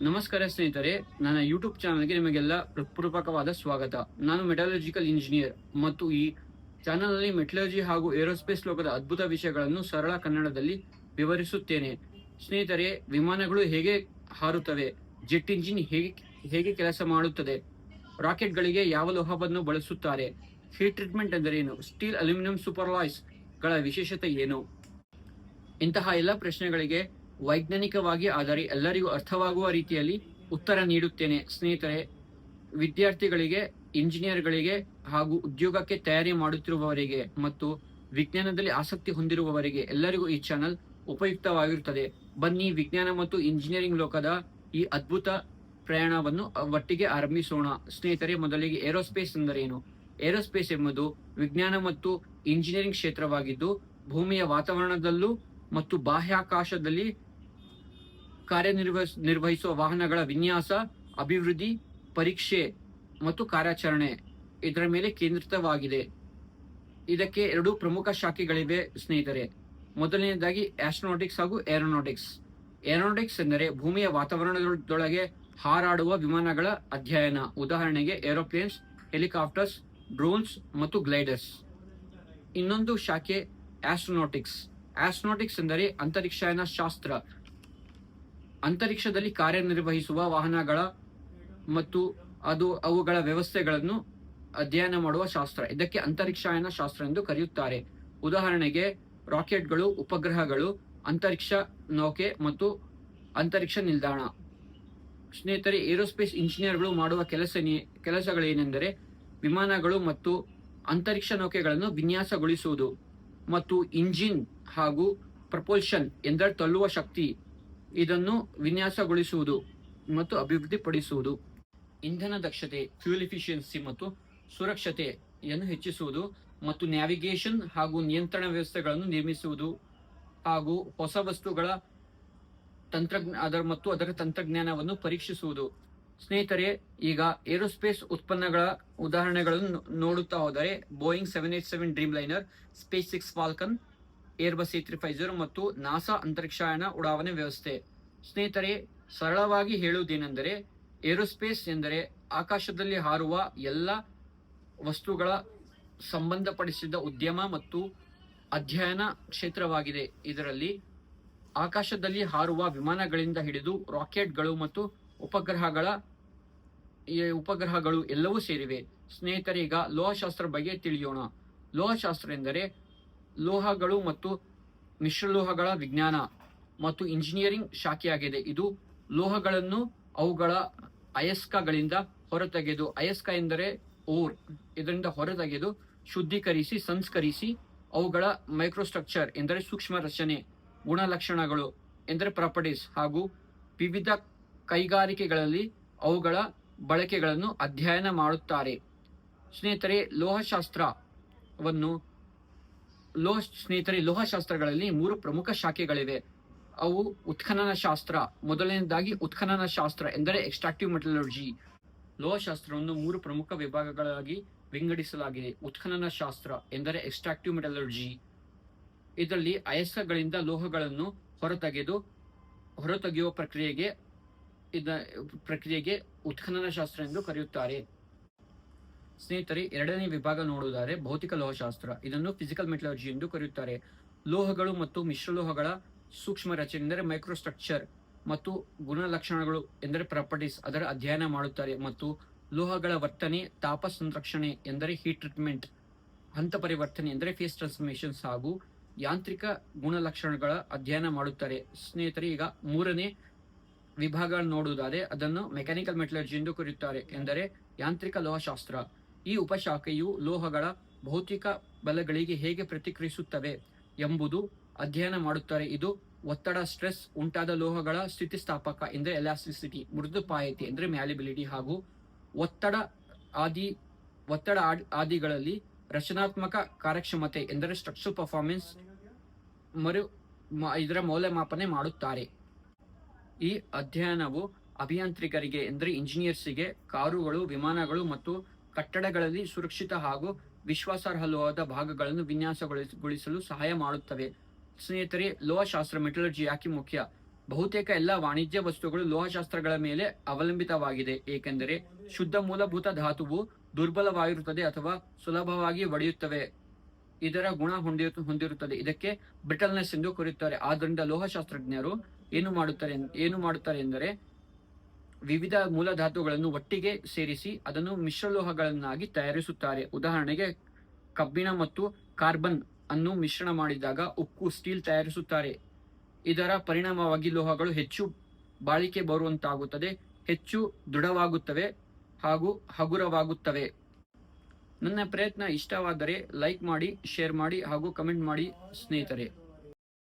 ನಮಸ್ಕಾರ ಸ್ನೇಹಿತರೆ, ನನ್ನ ಯೂಟ್ಯೂಬ್ ಚಾನಲ್ಗೆ ನಿಮಗೆಲ್ಲ ಹೃತ್ಪೂರ್ವಕವಾದ ಸ್ವಾಗತ. ನಾನು ಮೆಟಾಲಜಿಕಲ್ ಇಂಜಿನಿಯರ್ ಮತ್ತು ಈ ಚಾನಲ್ನಲ್ಲಿ ಮೆಟಲರ್ಜಿ ಹಾಗೂ ಏರೋಸ್ಪೇಸ್ ಲೋಕದ ಅದ್ಭುತ ವಿಷಯಗಳನ್ನು ಸರಳ ಕನ್ನಡದಲ್ಲಿ ವಿವರಿಸುತ್ತೇನೆ. ಸ್ನೇಹಿತರೆ, ವಿಮಾನಗಳು ಹೇಗೆ ಹಾರುತ್ತವೆ, ಜೆಟ್ ಇಂಜಿನ್ ಹೇಗೆ ಕೆಲಸ ಮಾಡುತ್ತದೆ, ರಾಕೆಟ್ಗಳಿಗೆ ಯಾವ ಲೋಹವನ್ನು ಬಳಸುತ್ತಾರೆ, ಹೀಟ್ ಟ್ರೀಟ್ಮೆಂಟ್ ಎಂದರೇನು, ಸ್ಟೀಲ್ ಅಲ್ಯೂಮಿನಿಯಂ ಸೂಪರ್ಲಾಯ್ಸ್ ಗಳ ವಿಶೇಷತೆ ಏನು, ಇಂತಹ ಎಲ್ಲ ಪ್ರಶ್ನೆಗಳಿಗೆ ವೈಜ್ಞಾನಿಕವಾಗಿ ಆದರೆ ಎಲ್ಲರಿಗೂ ಅರ್ಥವಾಗುವ ರೀತಿಯಲ್ಲಿ ಉತ್ತರ ನೀಡುತ್ತೇನೆ. ಸ್ನೇಹಿತರೆ, ವಿದ್ಯಾರ್ಥಿಗಳಿಗೆ, ಇಂಜಿನಿಯರ್ಗಳಿಗೆ ಹಾಗೂ ಉದ್ಯೋಗಕ್ಕೆ ತಯಾರಿ ಮಾಡುತ್ತಿರುವವರಿಗೆ ಮತ್ತು ವಿಜ್ಞಾನದಲ್ಲಿ ಆಸಕ್ತಿ ಹೊಂದಿರುವವರಿಗೆ ಎಲ್ಲರಿಗೂ ಈ ಚಾನಲ್ ಉಪಯುಕ್ತವಾಗಿರುತ್ತದೆ. ಬನ್ನಿ, ವಿಜ್ಞಾನ ಮತ್ತು ಇಂಜಿನಿಯರಿಂಗ್ ಲೋಕದ ಈ ಅದ್ಭುತ ಪ್ರಯಾಣವನ್ನು ಒಟ್ಟಿಗೆ ಆರಂಭಿಸೋಣ. ಸ್ನೇಹಿತರೆ, ಮೊದಲಿಗೆ ಏರೋಸ್ಪೇಸ್ ಎಂದರೇನು? ಏರೋಸ್ಪೇಸ್ ಎಂಬುದು ವಿಜ್ಞಾನ ಮತ್ತು ಇಂಜಿನಿಯರಿಂಗ್ ಕ್ಷೇತ್ರವಾಗಿದ್ದು, ಭೂಮಿಯ ವಾತಾವರಣದಲ್ಲೂ ಮತ್ತು ಬಾಹ್ಯಾಕಾಶದಲ್ಲಿ ಕಾರ್ಯನಿರ್ವಹಿಸುವ ವಾಹನಗಳ ವಿನ್ಯಾಸ, ಅಭಿವೃದ್ಧಿ, ಪರೀಕ್ಷೆ ಮತ್ತು ಕಾರ್ಯಾಚರಣೆ ಇದರ ಮೇಲೆ ಕೇಂದ್ರಿತವಾಗಿದೆ. ಇದಕ್ಕೆ ಎರಡು ಪ್ರಮುಖ ಶಾಖೆಗಳಿವೆ ಸ್ನೇಹಿತರೆ. ಮೊದಲನೆಯದಾಗಿ ಆಸ್ಟ್ರೋನಾಟಿಕ್ಸ್ ಹಾಗೂ ಏರೋನಾಟಿಕ್ಸ್. ಏರೋನಾಟಿಕ್ಸ್ ಎಂದರೆ ಭೂಮಿಯ ವಾತಾವರಣದೊಳಗೆ ಹಾರಾಡುವ ವಿಮಾನಗಳ ಅಧ್ಯಯನ. ಉದಾಹರಣೆಗೆ ಏರೋಪ್ಲೇನ್ಸ್, ಹೆಲಿಕಾಪ್ಟರ್ಸ್, ಡ್ರೋನ್ಸ್ ಮತ್ತು ಗ್ಲೈಡರ್ಸ್. ಇನ್ನೊಂದು ಶಾಖೆ ಆಸ್ಟ್ರೋನಾಟಿಕ್ಸ್. ಆಸ್ಟ್ರೋನಾಟಿಕ್ಸ್ ಎಂದರೆ ಅಂತರಿಕ್ಷಯಾನ ಶಾಸ್ತ್ರ. ಅಂತರಿಕ್ಷದಲ್ಲಿ ಕಾರ್ಯನಿರ್ವಹಿಸುವ ವಾಹನಗಳ ಮತ್ತು ಅವುಗಳ ವ್ಯವಸ್ಥೆಗಳನ್ನು ಅಧ್ಯಯನ ಮಾಡುವ ಶಾಸ್ತ್ರ. ಇದಕ್ಕೆ ಅಂತರಿಕ್ಷಯಾನ ಶಾಸ್ತ್ರ ಎಂದು ಕರೆಯುತ್ತಾರೆ. ಉದಾಹರಣೆಗೆ ರಾಕೆಟ್ಗಳು, ಉಪಗ್ರಹಗಳು, ಅಂತರಿಕ್ಷ ನೌಕೆ ಮತ್ತು ಅಂತರಿಕ್ಷ ನಿಲ್ದಾಣ. ಸ್ನೇಹಿತರೆ, ಏರೋಸ್ಪೇಸ್ ಇಂಜಿನಿಯರ್ಗಳು ಮಾಡುವ ಕೆಲಸಗಳೇನೆಂದರೆ ವಿಮಾನಗಳು ಮತ್ತು ಅಂತರಿಕ್ಷ ನೌಕೆಗಳನ್ನು ವಿನ್ಯಾಸಗೊಳಿಸುವುದು ಮತ್ತು ಇಂಜಿನ್ ಹಾಗೂ ಪ್ರಪೋಲ್ಷನ್ ಎಂದರೆ ತಳ್ಳುವ ಶಕ್ತಿ ಇದನ್ನು ವಿನ್ಯಾಸಗೊಳಿಸುವುದು ಮತ್ತು ಅಭಿವೃದ್ಧಿಪಡಿಸುವುದು. ಇಂಧನ ದಕ್ಷತೆ, ಫ್ಯೂಲ್ ಎಫಿಷಿಯನ್ಸಿ ಮತ್ತು ಸುರಕ್ಷತೆಯನ್ನು ಹೆಚ್ಚಿಸುವುದು ಮತ್ತು ನ್ಯಾವಿಗೇಷನ್ ಹಾಗೂ ನಿಯಂತ್ರಣ ವ್ಯವಸ್ಥೆಗಳನ್ನು ನಿರ್ಮಿಸುವುದು ಹಾಗೂ ಹೊಸ ವಸ್ತುಗಳ ಅದರ ತಂತ್ರಜ್ಞಾನವನ್ನು ಪರೀಕ್ಷಿಸುವುದು. ಸ್ನೇಹಿತರೆ, ಈಗ ಏರೋಸ್ಪೇಸ್ ಉತ್ಪನ್ನಗಳ ಉದಾಹರಣೆಗಳನ್ನು ನೋಡುತ್ತಾ ಹೋದರೆ Boeing 787 dream liner, space 6 Falcon, Airbus A350 ಮತ್ತು ನಾಸಾ ಅಂತರಿಕ್ಷಯಾನ ಉಡಾವಣೆ ವ್ಯವಸ್ಥೆ. ಸ್ನೇಹಿತರೆ, ಸರಳವಾಗಿ ಹೇಳುವುದೇನೆಂದರೆ ಏರೋಸ್ಪೇಸ್ ಎಂದರೆ ಆಕಾಶದಲ್ಲಿ ಹಾರುವ ಎಲ್ಲ ವಸ್ತುಗಳ ಸಂಬಂಧಪಡಿಸಿದ ಉದ್ಯಮ ಮತ್ತು ಅಧ್ಯಯನ ಕ್ಷೇತ್ರವಾಗಿದೆ. ಇದರಲ್ಲಿ ಆಕಾಶದಲ್ಲಿ ಹಾರುವ ವಿಮಾನಗಳಿಂದ ಹಿಡಿದು ರಾಕೆಟ್ಗಳು ಮತ್ತು ಉಪಗ್ರಹಗಳು ಎಲ್ಲವೂ ಸೇರಿವೆ. ಸ್ನೇಹಿತರೆ, ಈಗ ಲೋಹಶಾಸ್ತ್ರ ಬಗ್ಗೆ ತಿಳಿಯೋಣ. ಲೋಹಶಾಸ್ತ್ರ ಎಂದರೆ ಲೋಹಗಳು ಮತ್ತು ಮಿಶ್ರಲೋಹಗಳ ವಿಜ್ಞಾನ ಮತ್ತು ಇಂಜಿನಿಯರಿಂಗ್ ಶಾಖೆಯಾಗಿದೆ. ಇದು ಲೋಹಗಳನ್ನು ಅವುಗಳ ಅಯಸ್ಕಗಳಿಂದ ಹೊರತೆಗೆದು, ಅಯಸ್ಕ ಎಂದರೆ ಓರ್, ಇದರಿಂದ ಹೊರತೆಗೆದು ಶುದ್ಧೀಕರಿಸಿ, ಸಂಸ್ಕರಿಸಿ ಅವುಗಳ ಮೈಕ್ರೋಸ್ಟ್ರಕ್ಚರ್ ಎಂದರೆ ಸೂಕ್ಷ್ಮ ರಚನೆ, ಗುಣಲಕ್ಷಣಗಳು ಎಂದರೆ ಪ್ರಾಪರ್ಟೀಸ್ ಹಾಗೂ ವಿವಿಧ ಕೈಗಾರಿಕೆಗಳಲ್ಲಿ ಅವುಗಳ ಬಳಕೆಗಳನ್ನು ಅಧ್ಯಯನ ಮಾಡುತ್ತಾರೆ. ಸ್ನೇಹಿತರೆ, ಲೋಹಶಾಸ್ತ್ರಗಳಲ್ಲಿ 3 ಪ್ರಮುಖ ಶಾಖೆಗಳಿವೆ. ಅವು ಉತ್ಖನನ ಶಾಸ್ತ್ರ. ಮೊದಲನೇದಾಗಿ ಉತ್ಖನನ ಶಾಸ್ತ್ರ ಎಂದರೆ ಎಕ್ಸ್ಟ್ರಾಕ್ಟಿವ್ ಮೆಟಲರ್ಜಿ. ಲೋಹಶಾಸ್ತ್ರವನ್ನು 3 ಪ್ರಮುಖ ವಿಭಾಗಗಳಾಗಿ ವಿಂಗಡಿಸಲಾಗಿದೆ. ಉತ್ಖನನ ಶಾಸ್ತ್ರ ಎಂದರೆ ಎಕ್ಸ್ಟ್ರಾಕ್ಟಿವ್ ಮೆಟಲರ್ಜಿ. ಇದರಲ್ಲಿ ಅಯಸ್ಕಗಳಿಂದ ಲೋಹಗಳನ್ನು ಹೊರತೆಗೆಯುವ ಪ್ರಕ್ರಿಯೆಗೆ ಉತ್ಖನನ ಶಾಸ್ತ್ರ ಎಂದು ಕರೆಯುತ್ತಾರೆ. ಸ್ನೇಹಿತರೆ, ಎರಡನೇ ವಿಭಾಗ ನೋಡುವುದಾದರೆ ಭೌತಿಕ ಲೋಹಶಾಸ್ತ್ರ. ಇದನ್ನು ಫಿಸಿಕಲ್ ಮೆಟಲರ್ಜಿ ಎಂದು ಕರೆಯುತ್ತಾರೆ. ಲೋಹಗಳು ಮತ್ತು ಮಿಶ್ರಲೋಹಗಳ ಸೂಕ್ಷ್ಮ ರಚನೆ ಎಂದರೆ ಮೈಕ್ರೋಸ್ಟ್ರಕ್ಚರ್ ಮತ್ತು ಗುಣಲಕ್ಷಣಗಳು ಎಂದರೆ ಪ್ರಾಪರ್ಟೀಸ್ ಅದರ ಅಧ್ಯಯನ ಮಾಡುತ್ತಾರೆ. ಮತ್ತು ಲೋಹಗಳ ವರ್ತನೆ, ತಾಪ ಸಂರಕ್ಷಣೆ ಎಂದರೆ ಹೀಟ್ ಟ್ರೀಟ್ಮೆಂಟ್, ಹಂತ ಪರಿವರ್ತನೆ ಎಂದರೆ ಫೇಸ್ ಟ್ರಾನ್ಸ್ಫಾರ್ಮೇಷನ್ಸ್ ಹಾಗೂ ಯಾಂತ್ರಿಕ ಗುಣಲಕ್ಷಣಗಳ ಅಧ್ಯಯನ ಮಾಡುತ್ತಾರೆ. ಸ್ನೇಹಿತರೆ, ಈಗ ಮೂರನೇ ವಿಭಾಗ ನೋಡುವುದಾದರೆ ಅದನ್ನು ಮೆಕ್ಯಾನಿಕಲ್ ಮೆಟಲರ್ಜಿ ಎಂದು ಕರೆಯುತ್ತಾರೆ, ಎಂದರೆ ಯಾಂತ್ರಿಕ ಲೋಹಶಾಸ್ತ್ರ. ಈ ಉಪಶಾಖೆಯು ಲೋಹಗಳ ಭೌತಿಕ ಬಲಗಳಿಗೆ ಹೇಗೆ ಪ್ರತಿಕ್ರಿಯಿಸುತ್ತವೆ ಎಂಬುದು ಅಧ್ಯಯನ ಮಾಡುತ್ತಾರೆ. ಇದು ಒತ್ತಡ, ಸ್ಟ್ರೆಸ್ ಉಂಟಾದ ಲೋಹಗಳ ಸ್ಥಿತಿಸ್ಥಾಪಕ ಎಂದರೆ ಎಲಾಸ್ಟಿಸಿಟಿ, ಮೃದುಪಾಯತೆ ಎಂದರೆ ಮ್ಯಾಲಿಬಿಲಿಟಿ ಹಾಗೂ ಒತ್ತಡ ಆದಿಗಳಲ್ಲಿ ರಚನಾತ್ಮಕ ಕಾರ್ಯಕ್ಷಮತೆ ಎಂದರೆ ಸ್ಟ್ರಕ್ಚರಲ್ ಪರ್ಫಾರ್ಮೆನ್ಸ್ ಇದರ ಮೌಲ್ಯಮಾಪನೆ ಮಾಡುತ್ತಾರೆ. ಈ ಅಧ್ಯಯನವು ಅಭಿಯಾಂತ್ರಿಕರಿಗೆ ಎಂದರೆ ಇಂಜಿನಿಯರ್ಸ್ಗೆ ಕಾರುಗಳು, ವಿಮಾನಗಳು ಮತ್ತು ಕಟ್ಟಡಗಳಲ್ಲಿ ಸುರಕ್ಷಿತ ಹಾಗೂ ವಿಶ್ವಾಸಾರ್ಹ ಲೋಹದ ಭಾಗಗಳನ್ನು ವಿನ್ಯಾಸಗೊಳಿಸಲು ಸಹಾಯ ಮಾಡುತ್ತವೆ. ಸ್ನೇಹಿತರೆ, ಲೋಹಶಾಸ್ತ್ರ ಮೆಟಲರ್ಜಿ ಯಾಕೆ ಮುಖ್ಯ? ಬಹುತೇಕ ಎಲ್ಲ ವಾಣಿಜ್ಯ ವಸ್ತುಗಳು ಲೋಹಶಾಸ್ತ್ರಗಳ ಮೇಲೆ ಅವಲಂಬಿತವಾಗಿದೆ, ಏಕೆಂದರೆ ಶುದ್ಧ ಮೂಲಭೂತ ಧಾತುವು ದುರ್ಬಲವಾಗಿರುತ್ತದೆ ಅಥವಾ ಸುಲಭವಾಗಿ ಒಡೆಯುತ್ತವೆ. ಇದರ ಗುಣ ಹೊಂದಿರುತ್ತದೆ. ಇದಕ್ಕೆ ಬ್ರಿಟಲ್ನೆಸ್ ಎಂದು ಕರೆಯುತ್ತಾರೆ. ಆದ್ದರಿಂದ ಲೋಹಶಾಸ್ತ್ರಜ್ಞರು ಏನು ಮಾಡುತ್ತಾರೆ ಎಂದರೆ ವಿವಿಧ ಮೂಲ ಧಾತುಗಳನ್ನು ಒಟ್ಟಿಗೆ ಸೇರಿಸಿ ಅದನ್ನು ಮಿಶ್ರಲೋಹಗಳನ್ನಾಗಿ ತಯಾರಿಸುತ್ತಾರೆ. ಉದಾಹರಣೆಗೆ, ಕಬ್ಬಿಣ ಮತ್ತು ಕಾರ್ಬನ್ ಅನ್ನು ಮಿಶ್ರಣ ಮಾಡಿದಾಗ ಉಕ್ಕು ಸ್ಟೀಲ್ ತಯಾರಿಸುತ್ತಾರೆ. ಇದರ ಪರಿಣಾಮವಾಗಿ ಲೋಹಗಳು ಹೆಚ್ಚು ಬಾಳಿಕೆ ಬರುವಂತಾಗುತ್ತದೆ, ಹೆಚ್ಚು ದೃಢವಾಗುತ್ತವೆ ಹಾಗೂ ಹಗುರವಾಗುತ್ತವೆ. ನನ್ನ ಪ್ರಯತ್ನ ಇಷ್ಟವಾದರೆ ಲೈಕ್ ಮಾಡಿ, ಶೇರ್ ಮಾಡಿ ಹಾಗೂ ಕಮೆಂಟ್ ಮಾಡಿ ಸ್ನೇಹಿತರೆ.